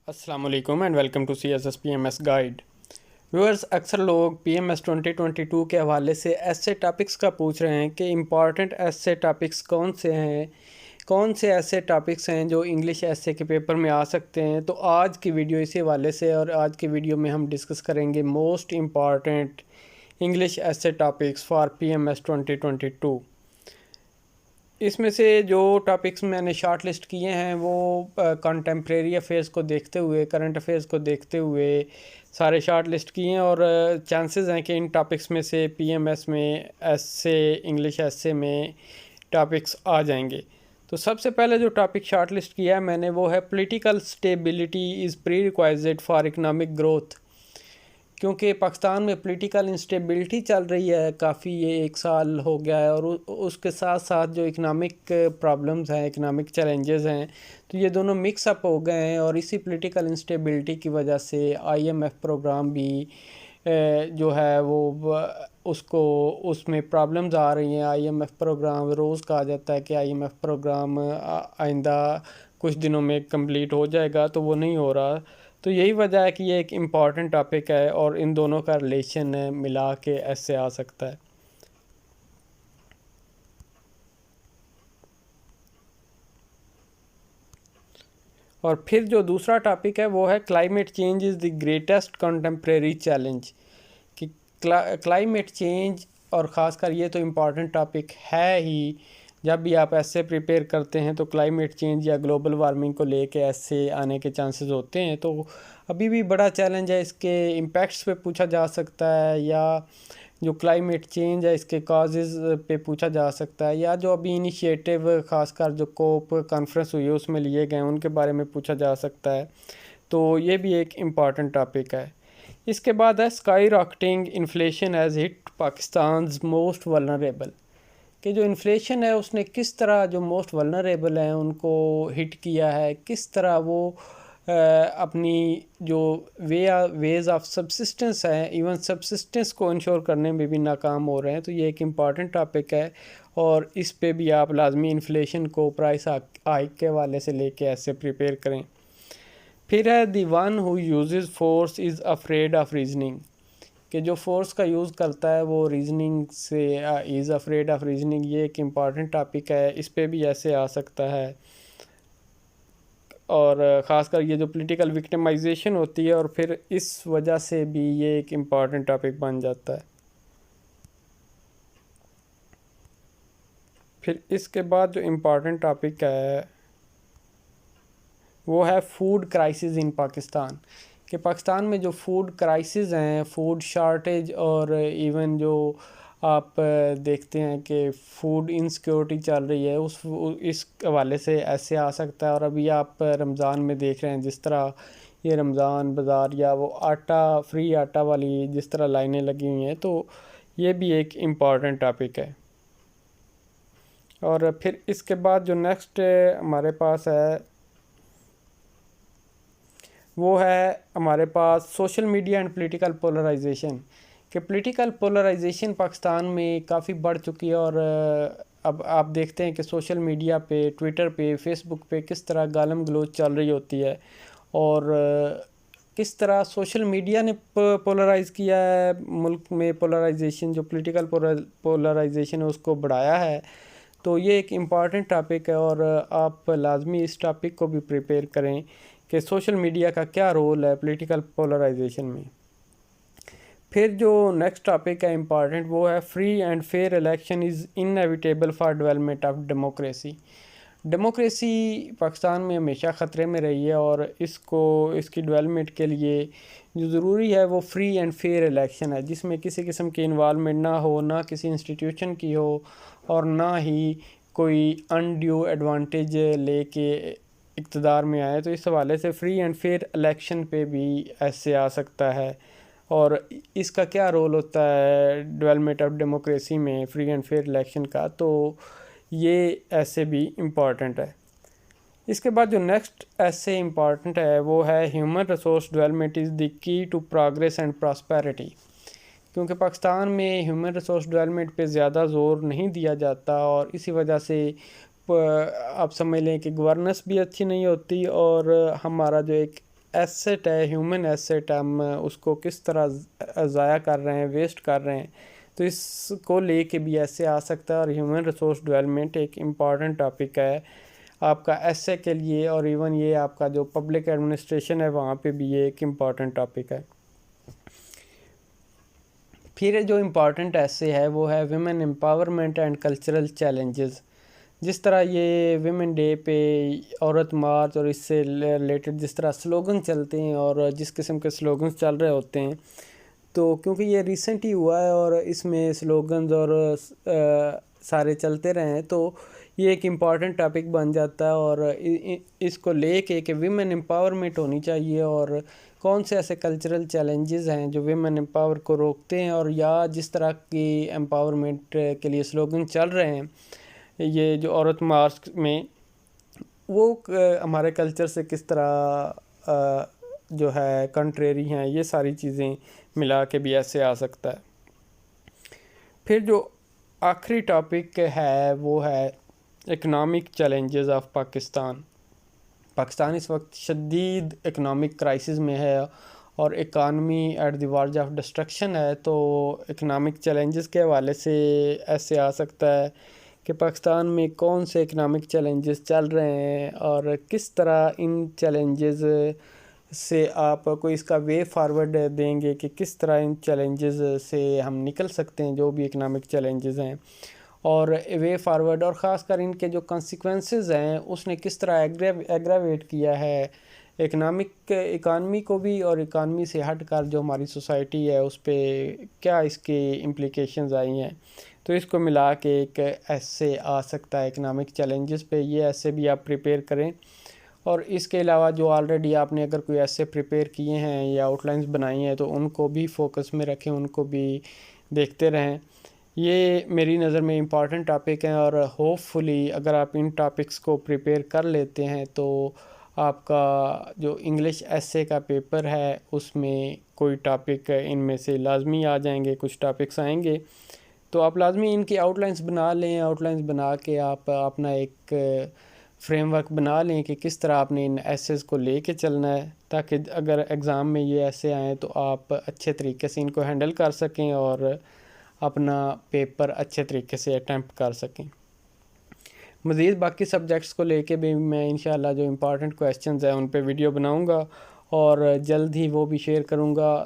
السلام علیکم and welcome to CSS PMS guide viewers. اکثر لوگ PMS 2022 کے حوالے سے ایسے ٹاپکس کا پوچھ رہے ہیں کہ امپارٹنٹ ایسے ٹاپکس کون سے ہیں، کون سے ایسے ٹاپکس ہیں جو انگلش ایسے کے پیپر میں آ سکتے ہیں. تو آج کی ویڈیو اسی حوالے سے، اور آج کی ویڈیو میں ہم ڈسکس کریں گے موسٹ امپارٹنٹ انگلش ایسے ٹاپکس فار PMS 2022. اس میں سے جو ٹاپکس میں نے شارٹ لسٹ کیے ہیں وہ کنٹمپریری افیئرس کو دیکھتے ہوئے، کرنٹ افیئرس کو دیکھتے ہوئے سارے شارٹ لسٹ کیے ہیں، اور چانسز ہیں کہ ان ٹاپکس میں سے PMS میں ایسے انگلش ایسے میں ٹاپکس آ جائیں گے. تو سب سے پہلے جو ٹاپک شارٹ لسٹ کیا ہے میں نے وہ ہے political stability is prerequisite for economic growth. کیونکہ پاکستان میں پولیٹیکل انسٹیبلٹی چل رہی ہے کافی، یہ 1 سال ہو گیا ہے، اور اس کے ساتھ ساتھ جو اکنامک پرابلمز ہیں، اکنامک چیلنجز ہیں، تو یہ دونوں مکس اپ ہو گئے ہیں. اور اسی پولیٹیکل انسٹیبلٹی کی وجہ سے IMF پروگرام بھی جو ہے وہ اس میں پرابلمز آ رہی ہیں. IMF پروگرام روز کہا جاتا ہے کہ IMF پروگرام آئندہ کچھ دنوں میں کمپلیٹ ہو جائے گا، تو وہ نہیں ہو رہا. تو یہی وجہ ہے کہ یہ ایک امپورٹنٹ ٹاپک ہے، اور ان دونوں کا ریلیشن ملا کے ایسے آ سکتا ہے. اور پھر جو دوسرا ٹاپک ہے وہ ہے climate change is the greatest contemporary challenge. کہ کلائمیٹ چینج، اور خاص کر یہ تو امپورٹنٹ ٹاپک ہے ہی، جب بھی آپ ایسے پریپیئر کرتے ہیں تو کلائمیٹ چینج یا گلوبل وارمنگ کو لے کے ایسے آنے کے چانسز ہوتے ہیں. تو ابھی بھی بڑا چیلنج ہے. اس کے امپیکٹس پہ پوچھا جا سکتا ہے، یا جو کلائمیٹ چینج ہے اس کے کازز پہ پوچھا جا سکتا ہے، یا جو ابھی انیشیٹو خاص کر جو کوپ کانفرنس ہوئی ہے اس میں لیے گئے ان کے بارے میں پوچھا جا سکتا ہے. تو یہ بھی ایک امپورٹنٹ ٹاپک ہے. اس کے بعد ہے اسکائی راکٹنگ انفلیشن ایز ہٹ پاکستانز موسٹ ولنریبل. کہ جو انفلیشن ہے اس نے کس طرح جو موسٹ ولنریبل ہیں ان کو ہٹ کیا ہے، کس طرح وہ اپنی جو ویز آف سبسسٹنس ہیں، ایون سبسسٹنس کو انشور کرنے میں بھی ناکام ہو رہے ہیں. تو یہ ایک امپارٹنٹ ٹاپک ہے، اور اس پہ بھی آپ لازمی انفلیشن کو پرائس ہائیک کے حوالے سے لے کے ایسے پریپیئر کریں. پھر ہے the one who uses force is afraid of reasoning. کہ جو فورس کا یوز کرتا ہے وہ ریزننگ سے از افریڈ آف ریزننگ. یہ ایک امپارٹنٹ ٹاپک ہے، اس پہ بھی ایسے آ سکتا ہے. اور خاص کر یہ جو پولیٹیکل وکٹمائزیشن ہوتی ہے، اور پھر اس وجہ سے بھی یہ ایک امپارٹنٹ ٹاپک بن جاتا ہے. پھر اس کے بعد جو امپارٹنٹ ٹاپک ہے وہ ہے فوڈ کرائسس ان پاکستان. کہ پاکستان میں جو فوڈ کرائسس ہیں، فوڈ شارٹیج، اور ایون جو آپ دیکھتے ہیں کہ فوڈ انسیکیورٹی چل رہی ہے، اس حوالے سے ایسے آ سکتا ہے. اور ابھی آپ رمضان میں دیکھ رہے ہیں جس طرح یہ رمضان بازار یا وہ فری آٹا والی جس طرح لائنیں لگی ہوئی ہیں، تو یہ بھی ایک امپورٹنٹ ٹاپک ہے. اور پھر اس کے بعد جو نیکسٹ ہمارے پاس ہے وہ ہے ہمارے پاس social media and political polarisation. کہ پولیٹیکل پولرائزیشن پاکستان میں کافی بڑھ چکی ہے، اور اب آپ دیکھتے ہیں کہ سوشل میڈیا پہ، ٹویٹر پہ، فیس بک پہ کس طرح گالم گلوچ چل رہی ہوتی ہے، اور کس طرح سوشل میڈیا نے پولرائز کیا ہے ملک میں. پولرائزیشن جو پولیٹیکل پولرائزیشن ہے اس کو بڑھایا ہے. تو یہ ایک امپارٹنٹ ٹاپک ہے، اور آپ لازمی اس ٹاپک کو بھی پریپیئر کریں کہ سوشل میڈیا کا کیا رول ہے پولیٹیکل پولرائزیشن میں. پھر جو نیکسٹ ٹاپک ہے امپارٹنٹ وہ ہے free and fair election is inevitable for development of democracy. Democracy Pakistan میں ہمیشہ خطرے میں رہی ہے، اور اس کی ڈیولپمنٹ کے لیے جو ضروری ہے وہ فری اینڈ فیئر الیکشن ہے، جس میں کسی قسم کی انوالومنٹ نہ ہو، نہ کسی انسٹیٹیوشن کی ہو، اور نہ ہی کوئی انڈیو ایڈوانٹیج لے کے اقتدار میں آئے. تو اس حوالے سے فری اینڈ فیئر الیکشن پہ بھی ایسے آ سکتا ہے، اور اس کا کیا رول ہوتا ہے ڈیولپمنٹ آف ڈیموکریسی میں فری اینڈ فیئر الیکشن کا. تو یہ ایسے بھی امپورٹنٹ ہے. اس کے بعد جو نیکسٹ ایسے امپورٹنٹ ہے وہ ہے ہیومن ریسورس ڈیولپمنٹ از دی کی ٹو پروگریس اینڈ پراسپیرٹی. کیونکہ پاکستان میں ہیومن ریسورس ڈیولپمنٹ پہ زیادہ زور نہیں دیا جاتا، اور اسی وجہ سے آپ سمجھ لیں کہ گورننس بھی اچھی نہیں ہوتی، اور ہمارا جو ایک ایسٹ ہے، ہیومن ایسٹ، ہم اس کو کس طرح ضائع کر رہے ہیں، ویسٹ کر رہے ہیں، تو اس کو لے کے بھی ایسے آ سکتا ہے. اور ہیومن ریسورس ڈیولپمنٹ ایک امپورٹنٹ ٹاپک ہے آپ کا ایسے کے لیے، اور ایون یہ آپ کا جو پبلک ایڈمنسٹریشن ہے وہاں پہ بھی یہ ایک امپورٹنٹ ٹاپک ہے. پھر جو امپورٹنٹ ایسے ہے وہ ہے women empowerment and cultural challenges. جس طرح یہ ویمن ڈے پہ عورت مارچ اور اس سے ریلیٹڈ جس طرح سلوگن چلتے ہیں اور جس قسم کے سلوگنز چل رہے ہوتے ہیں، تو کیونکہ یہ ریسنٹ ہی ہوا ہے اور اس میں سلوگنز اور سارے چلتے رہے ہیں، تو یہ ایک امپورٹنٹ ٹاپک بن جاتا ہے. اور اس کو لے کے کہ ویمن امپاورمنٹ ہونی چاہیے، اور کون سے ایسے کلچرل چیلنجز ہیں جو ویمن امپاور کو روکتے ہیں، اور یا جس طرح کی امپاورمنٹ کے لیے سلوگن چل رہے ہیں یہ جو عورت مارچ میں، وہ ہمارے کلچر سے کس طرح جو ہے کنٹریری ہیں. یہ ساری چیزیں ملا کے بھی ایسے آ سکتا ہے. پھر جو آخری ٹاپک ہے وہ ہے economic challenges of Pakistan. Pakistan اس وقت شدید اکنامک کرائسس میں ہے اور economy at the verge of destruction ہے. تو اکنامک چیلنجز کے حوالے سے ایسے آ سکتا ہے کہ پاکستان میں کون سے اکنامک چیلنجز چل رہے ہیں اور کس طرح ان چیلنجز سے آپ کوئی اس کا وے فارورڈ دیں گے کہ کس طرح ان چیلنجز سے ہم نکل سکتے ہیں جو بھی اکنامک چیلنجز ہیں، اور وے فارورڈ، اور خاص کر ان کے جو کنسیکوینسز ہیں اس نے کس طرح ایگراویٹ کیا ہے اکانومی کو بھی، اور اکانومی سے ہٹ کر جو ہماری سوسائٹی ہے اس پہ کیا اس کی امپلیکیشنز آئی ہیں. تو اس کو ملا کے ایک ایسے آ سکتا ہے اکنامک چیلنجز پہ. یہ ایسے بھی آپ پریپیئر کریں، اور اس کے علاوہ جو آلریڈی آپ نے اگر کوئی ایسے پریپیئر کیے ہیں یا آؤٹ لائنز بنائی ہیں تو ان کو بھی فوکس میں رکھیں، ان کو بھی دیکھتے رہیں. یہ میری نظر میں امپورٹنٹ ٹاپک ہیں، اور ہوپ فلی اگر آپ ان ٹاپکس کو پریپیئر کر لیتے ہیں تو آپ کا جو انگلش ایسے کا پیپر ہے اس میں کوئی ٹاپک ان میں سے لازمی آ جائیں گے، کچھ ٹاپکس آئیں گے. تو آپ لازمی ان کی آؤٹ لائنز بنا لیں، آؤٹ لائنز بنا کے آپ اپنا ایک فریم ورک بنا لیں کہ کس طرح آپ نے ان ایسیز کو لے کے چلنا ہے، تاکہ اگر ایگزام میں یہ ایسے آئیں تو آپ اچھے طریقے سے ان کو ہینڈل کر سکیں اور اپنا پیپر اچھے طریقے سے اٹیمپٹ کر سکیں. مزید باقی سبجیکٹس کو لے کے بھی میں انشاءاللہ جو امپورٹنٹ کویسچنز ہیں ان پہ ویڈیو بناؤں گا اور جلد ہی وہ بھی شیئر کروں گا.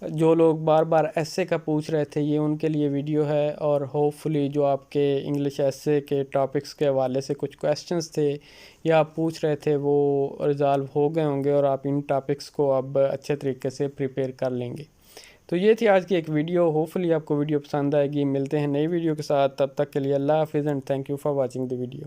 جو لوگ بار بار ایسے کا پوچھ رہے تھے یہ ان کے لیے ویڈیو ہے، اور ہوپ فلی جو آپ کے انگلش ایسے کے ٹاپکس کے حوالے سے کچھ کویسچنز تھے یا آپ پوچھ رہے تھے وہ ریزالو ہو گئے ہوں گے، اور آپ ان ٹاپکس کو اب اچھے طریقے سے پریپیئر کر لیں گے. تو یہ تھی آج کی ایک ویڈیو. ہوپ فلی آپ کو ویڈیو پسند آئے گی. ملتے ہیں نئی ویڈیو کے ساتھ، تب تک کے لیے اللہ حافظ and thank you for watching the video.